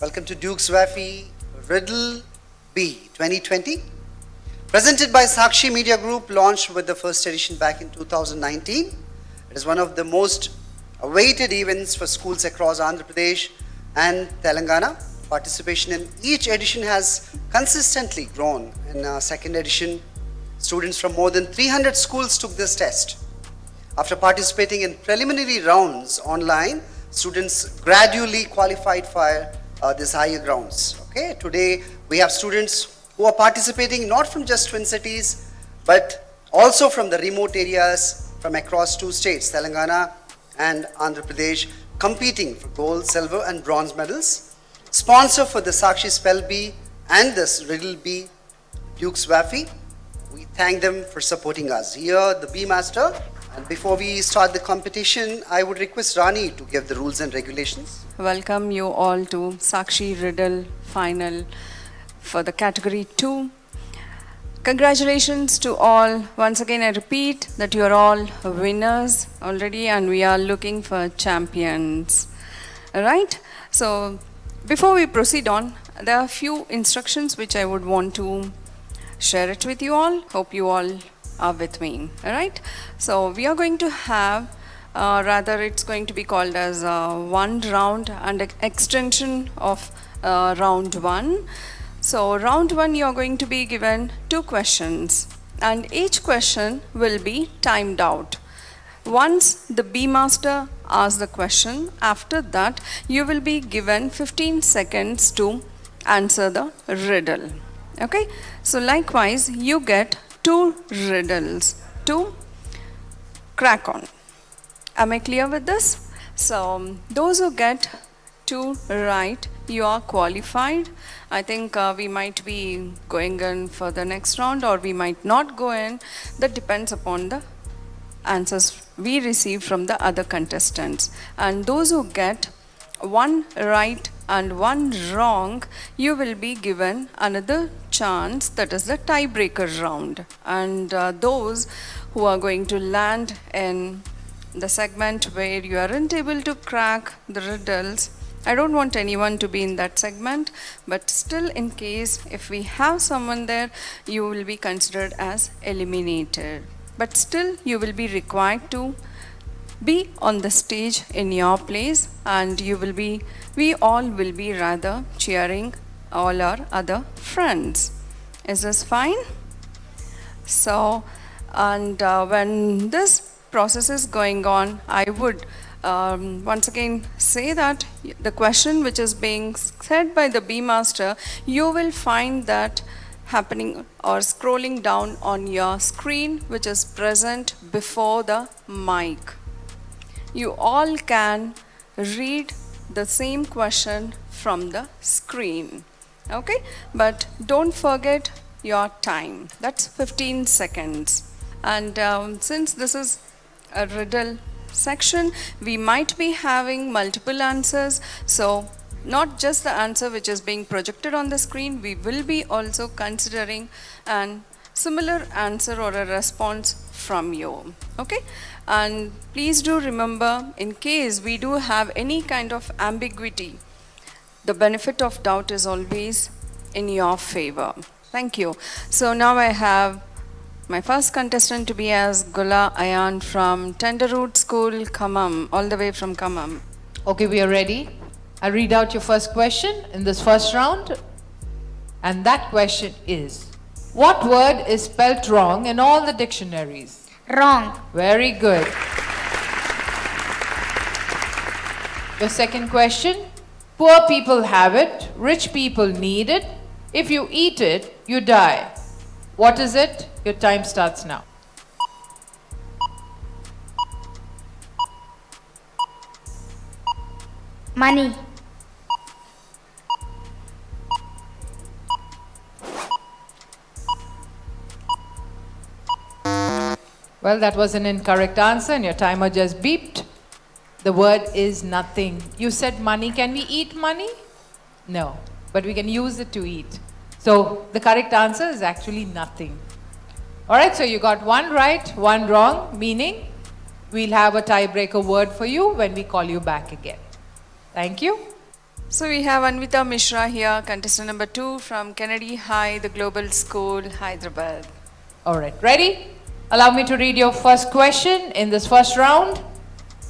Welcome to Duke's Wafi Riddle B 2020. Presented by Sakshi Media Group, launched with the first edition back in 2019. It is one of the most awaited events for schools across Andhra Pradesh and Telangana. Participation in each edition has consistently grown. In our second edition, students from more than 300 schools took this test. After participating in preliminary rounds online, students gradually qualified for these higher grounds. Okay, today we have students who are participating not from just Twin Cities, but also from the remote areas from across two states, Telangana and Andhra Pradesh, competing for gold, silver and bronze medals. Sponsor for the Sakshi Spell Bee and this Riddle Bee, Duke's Wafi. We thank them for supporting us. Here, the Bee Master. And before we start the competition, I would request Rani to give the rules and regulations. Welcome you all to Sakshi Riddle Final for the category 2. Congratulations to all. Once again, I repeat that you are all winners already and we are looking for champions. Alright? So, before we proceed on, there are a few instructions which I would want to share it with you all. Hope you all are with me. Alright? So, we are going to have rather it's going to be called as one round and extension of round 1. So round 1 you are going to be given 2 questions and each question will be timed out. Once the Bee Master asks the question, after that you will be given 15 seconds to answer the riddle. Okay, so likewise you get 2 riddles to crack on. Am I clear with this? So those who get 2 right, you are qualified. I think we might be going in for the next round or we might not go in. That depends upon the answers we receive from the other contestants. And those who get 1 right and 1 wrong, you will be given another chance, that is the tiebreaker round. And those who are going to land in the segment where you aren't able to crack the riddles, I don't want anyone to be in that segment, but still in case if we have someone there, you will be considered as eliminated. But still you will be required to be on the stage in your place and we all will be rather cheering all our other friends. Is this fine? So, and when this process is going on, I would once again say that the question which is being said by the Bee Master, you will find that happening or scrolling down on your screen which is present before the mic. You all can read the same question from the screen. Okay, but don't forget your time. That's 15 seconds. And since this is a riddle section, we might be having multiple answers. So not just the answer which is being projected on the screen, we will be also considering an similar answer or a response from you. Okay, and please do remember, in case we do have any kind of ambiguity, the benefit of doubt is always in your favor. Thank you. So now I have my first contestant to be as Gula Ayan from Tenderroot School, Khammam, all the way from Khammam. Okay, we are ready. I'll read out your first question in this first round. And that question is, what word is spelt wrong in all the dictionaries? Wrong. Very good. Your second question, poor people have it, rich people need it. If you eat it, you die. What is it? Your time starts now. Money. Well, that was an incorrect answer and your timer just beeped. The word is nothing. You said money. Can we eat money? No, but we can use it to eat. So the correct answer is actually nothing. All right, so you got 1 right, 1 wrong, meaning we'll have a tiebreaker word for you when we call you back again. Thank you. So we have Anvita Mishra here, contestant number 2 from Kennedy High, the Global School, Hyderabad. All right, ready? Allow me to read your first question in this first round.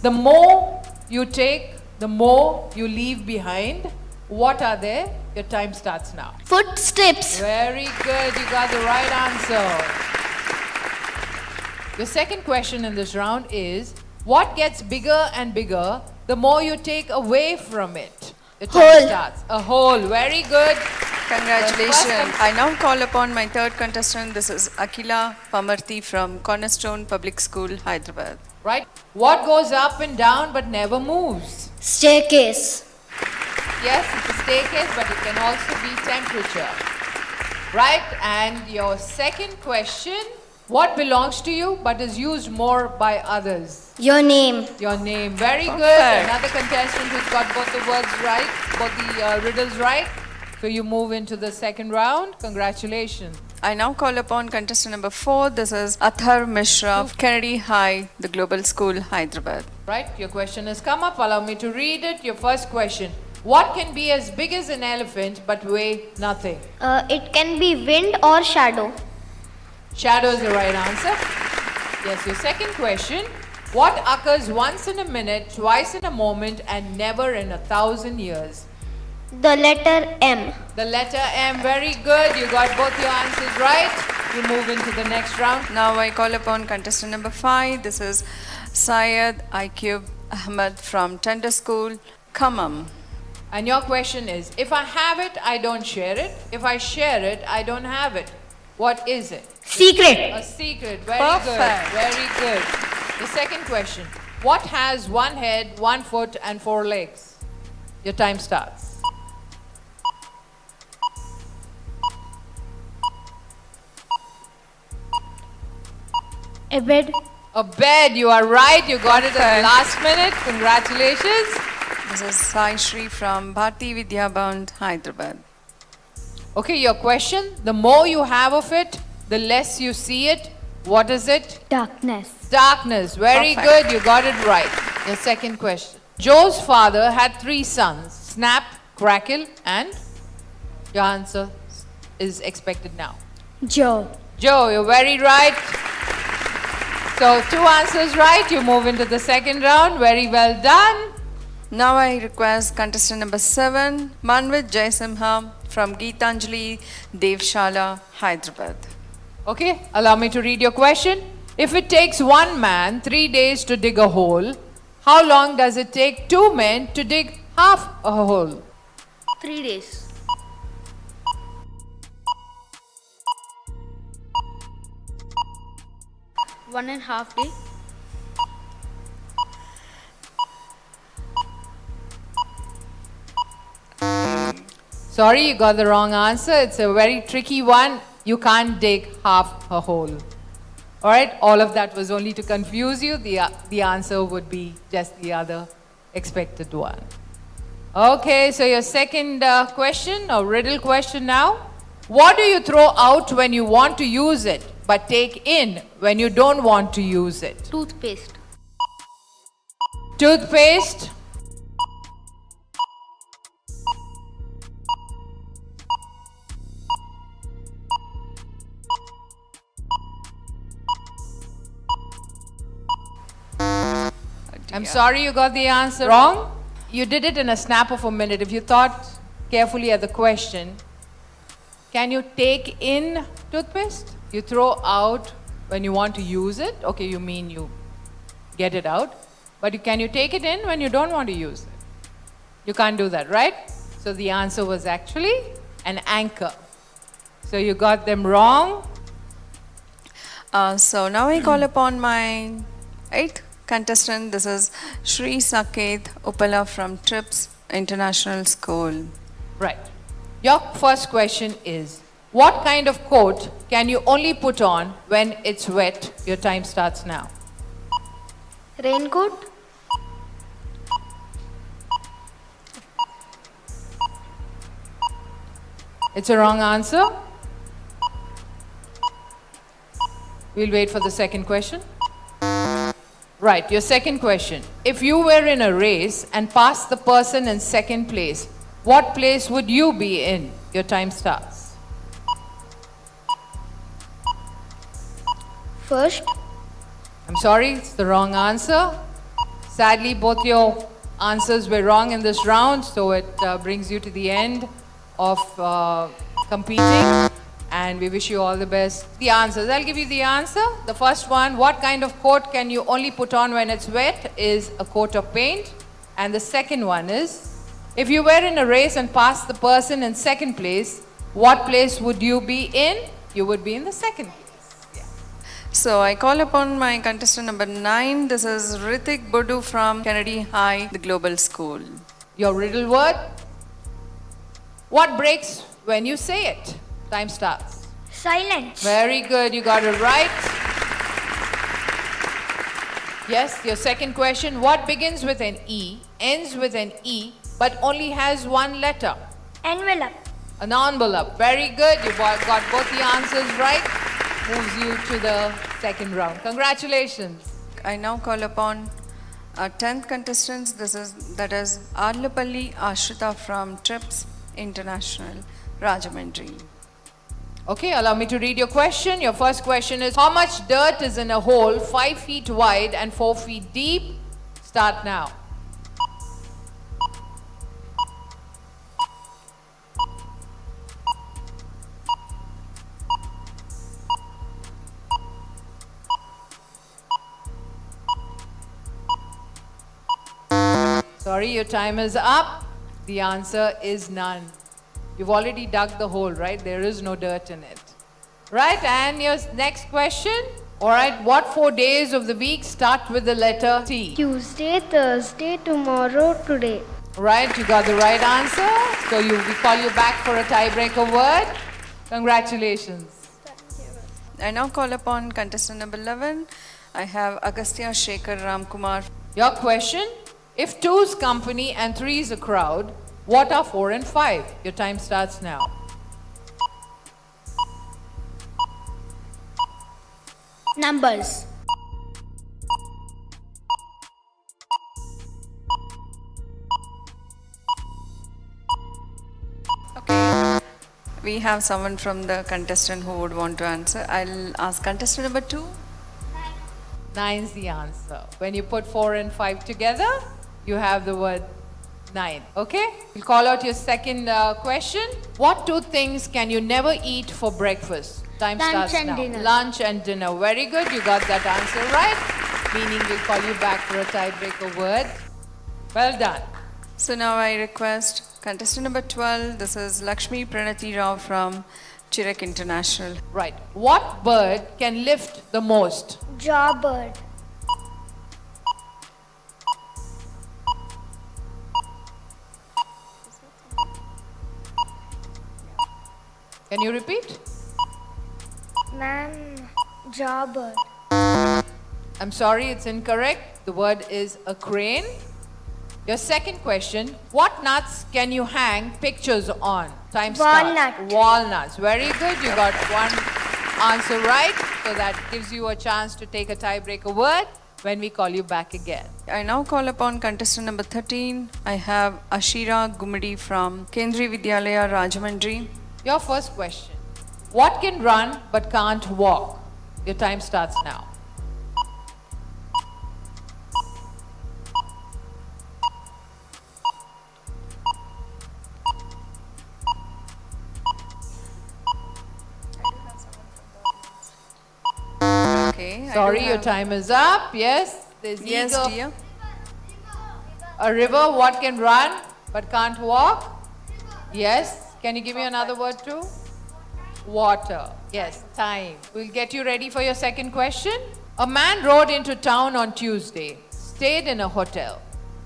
The more you take, the more you leave behind. What are they? Your time starts now. Footsteps. Very good, you got the right answer. The second question in this round is, what gets bigger and bigger the more you take away from it? The time Hole. starts. A hole, very good. Congratulations. I now call upon my third contestant. This is Akila Pamarthi from Cornerstone Public School, Hyderabad. Right? What goes up and down but never moves? Staircase. Yes, it's a staircase, but it can also be temperature. Right? And your second question, what belongs to you but is used more by others? Your name. Your name. Very good. Perfect. Another contestant who's got both the words right, both the riddles right. So you move into the second round. Congratulations. I now call upon contestant number 4. This is Athar Mishra of Kennedy High, the Global School, Hyderabad. Right? Your question has come up. Allow me to read it. Your first question. What can be as big as an elephant but weigh nothing? It can be wind or shadow. Shadow is the right answer. Yes, your second question. What occurs once in a minute, twice in a moment, and never in 1,000 years? The letter M. The letter M. Very good. You got both your answers right. You move into the next round. Now I call upon contestant number 5. This is Syed Aiqub Ahmed from Tender School, Khammam. And your question is, if I have it, I don't share it. If I share it, I don't have it. What is it? Secret. A secret. Very Perfect. good. Very good. The second question. What has one head, 1 foot, and 4 legs? Your time starts. A bed. A bed. You are right. You got it at the last minute. Congratulations. This is Sai Shri from Bharti Vidya Bhavan, Hyderabad. Okay, your question. The more you have of it, the less you see it. What is it? Darkness. Darkness. Very Perfect. good. You got it right. Your second question. Joe's father had 3 sons, Snap, Crackle, and your answer is expected now. Joe. Joe, you're very right. So 2 answers right. You move into the second round. Very well done. Now I request contestant number 7, Manvit Jaisimha from Geetanjali Devshala, Hyderabad. Okay, allow me to read your question. If it takes 1 man 3 days to dig a hole, how long does it take 2 men to dig half a hole? 3 days. One and a half day. Sorry, you got the wrong answer. It's a very tricky one. You can't dig half a hole. All right, all of that was only to confuse you. The answer would be just the other expected one. Okay, so your second question or riddle question now. What do you throw out when you want to use it, but take in when you don't want to use it? Toothpaste. Toothpaste. I'm sorry you got the answer wrong. You did it in a snap of a minute. If you thought carefully at the question, can you take in toothpaste? You throw out when you want to use it. Okay, you mean you get it out. But can you take it in when you don't want to use it? You can't do that, right? So the answer was actually an anchor. So you got them wrong. So now I call upon my 8th contestant. This is Sri Saket Upala from TRIPS International School. Right. Your first question is, what kind of coat can you only put on when it's wet? Your time starts now. Raincoat. It's a wrong answer. We'll wait for the second question. Right, your second question. If you were in a race and passed the person in second place, What place would you be in? Your time starts. First. I'm sorry, it's the wrong answer. Sadly, both your answers were wrong in this round, so it brings you to the end of competing. And we wish you all the best. The answers, I'll give you the answer. The first one, what kind of coat can you only put on when it's wet, is a coat of paint. And the second one is, if you were in a race and passed the person in second place, what place would you be in? You would be in the second place. So I call upon my contestant number 9. This is Ritik Bodu from Kennedy High, the Global School. Your riddle word. What breaks when you say it? Time starts. Silence. Very good, you got it right. Yes, your second question. What begins with an E, ends with an E, but only has one letter? Envelope. An envelope. Very good, you got both the answers right. Moves you to the second round. Congratulations. I now call upon our 10th contestant. That is Arlapalli Ashrita from TRIPS International, Rajahmundry. Okay, allow me to read your question. Your first question is, how much dirt is in a hole 5 feet wide and 4 feet deep? Start now. Sorry, your time is up. The answer is none. You've already dug the hole, right? There is no dirt in it. Right, and your next question. All right, what 4 days of the week start with the letter T? Tuesday, Thursday, tomorrow, today. Right, you got the right answer. So we call you back for a tiebreaker word. Congratulations. I now call upon contestant number 11. I have Agastya Shekhar Ramkumar. Your question, if 2 is company and 3 is a crowd, what are 4 and 5? Your time starts now. Numbers. Okay. We have someone from the contestant who would want to answer. I'll ask contestant number 2. 9 is the answer. When you put 4 and 5 together, you have the word 9. Okay? We'll call out your second question. What 2 things can you never eat for breakfast? Time Lunch starts and now. dinner. Lunch and dinner. Very good. You got that answer right. Meaning we'll call you back for a tiebreaker word. Well done. So now I request contestant number 12. This is Lakshmi Pranati Rao from Chirek International. Right. What bird can lift the most? Jawbird. Can you repeat? Ma'am, jawbird. I'm sorry, it's incorrect. The word is a crane. Your second question, what nuts can you hang pictures on? Time starts. Walnut. Walnuts. Very good. You got one answer right. So that gives you a chance to take a tiebreaker word when we call you back again. I now call upon contestant number 13. I have Ashira Gumadi from Kendriya Vidyalaya, Rajahmundry. Your first question, what can run but can't walk? Your time starts now. Okay. Sorry, your time is up. Yes, there's Yes, eager- dear. A river, what can run but can't walk? Yes. Can you give me another word too? Water. Yes, time. We'll get you ready for your second question. A man rode into town on Tuesday, stayed in a hotel.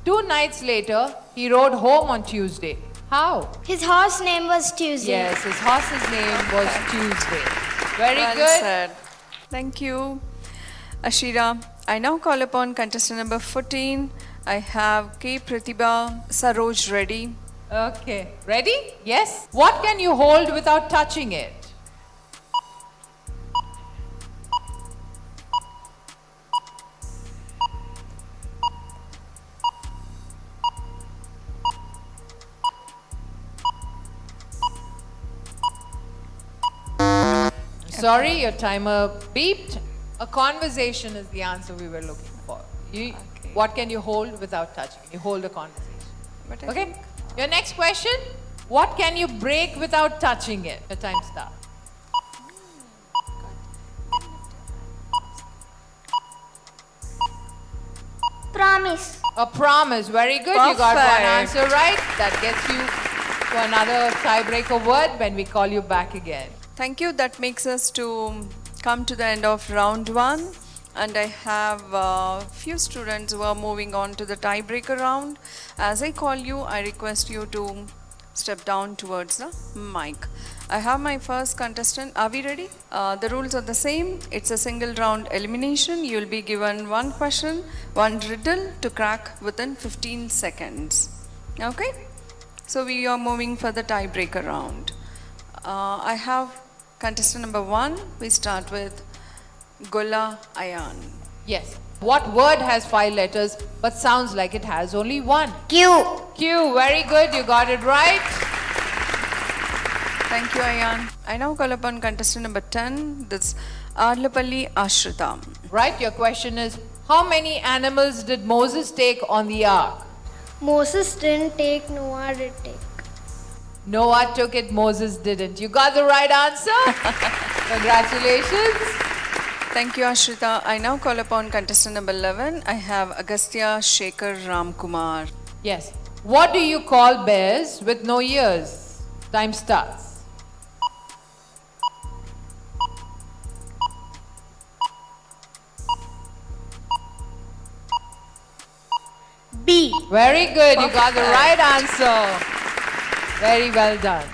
2 nights later, he rode home on Tuesday. How? His horse name was Tuesday. Yes, his horse's name was Tuesday. Very Well good. said. Thank you, Ashira. I now call upon contestant number 14. I have K. Pratibha Saroj Reddy. Okay, ready? Yes. What can you hold without touching it? sorry, your timer beeped. A conversation is the answer we were looking for. What can you hold without touching? You hold a conversation. But I Okay? think- Your next question. What can you break without touching it? Your time starts. Promise. A promise. Very good. You got one Perfect. answer right. That gets you to another tiebreaker word when we call you back again. Thank you. That makes us to come to the end of round 1. And I have a few students who are moving on to the tiebreaker round. As I call you, I request you to step down towards the mic. I have my first contestant. Are we ready? The rules are the same. It's a single round elimination. You'll be given one question, one riddle to crack within 15 seconds. Okay? So we are moving for the tiebreaker round. I have contestant number 1. We start with Gola Ayan. Yes. What word has 5 letters but sounds like it has only one? Q. Q. Very good. You got it right. Thank you, Ayan. I now call upon contestant number 10. This Arlapalli Ashrita. Right. Your question is, how many animals did Moses take on the ark? Moses didn't take, Noah did take. Noah took it, Moses didn't. You got the right answer. Congratulations. Thank you, Ashrita. I now call upon contestant number 11. I have Agastya Shekhar Ramkumar. Yes. What do you call bears with no ears? Time starts. B. Very good. You got the right answer. Very well done.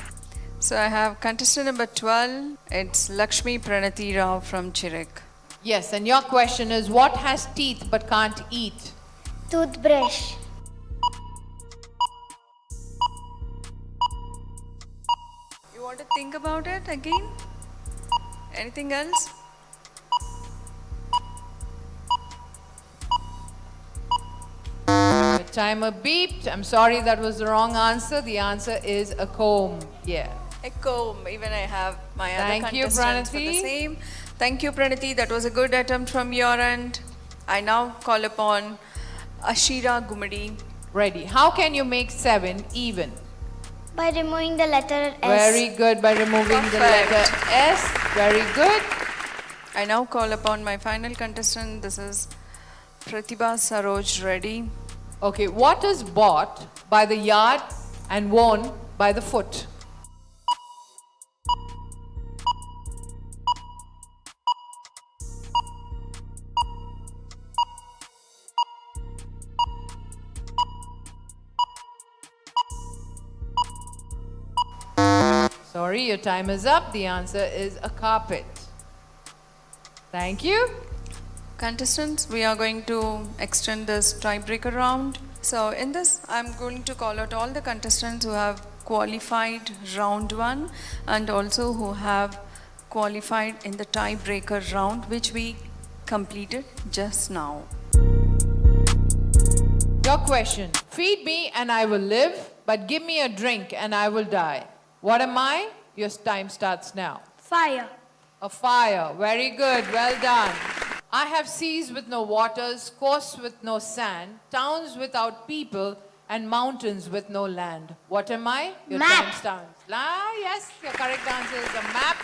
So I have contestant number 12. It's Lakshmi Pranati Rao from Chirak. Yes, and your question is, what has teeth but can't eat? Toothbrush. You want to think about it again? Anything else? The timer beeped. I'm sorry, that was the wrong answer. The answer is a comb. Yeah. A comb. Even I have my Thank other you, contestants for the Pranati. same. Thank you, Pranati. That was a good attempt from your end. I now call upon Ashira Gumadi. Ready. How can you make 7 even? By removing the letter S. Very good, by removing the letter Perfect. S. Very good. I now call upon my final contestant. This is Pratibha Saroj Reddy. Okay, what is bought by the yard and worn by the foot? Sorry, your time is up. The answer is a carpet. Thank you. Contestants, we are going to extend this tiebreaker round. So in this, I'm going to call out all the contestants who have qualified round 1 and also who have qualified in the tiebreaker round, which we completed just now. Your question. Feed me and I will live, but give me a drink and I will die. What am I? Your time starts now. Fire. A fire. Very good. Well done. I have seas with no waters, coasts with no sand, towns without people, and mountains with no land. What am I? Your Map. time starts. Yes, your correct answer is a map.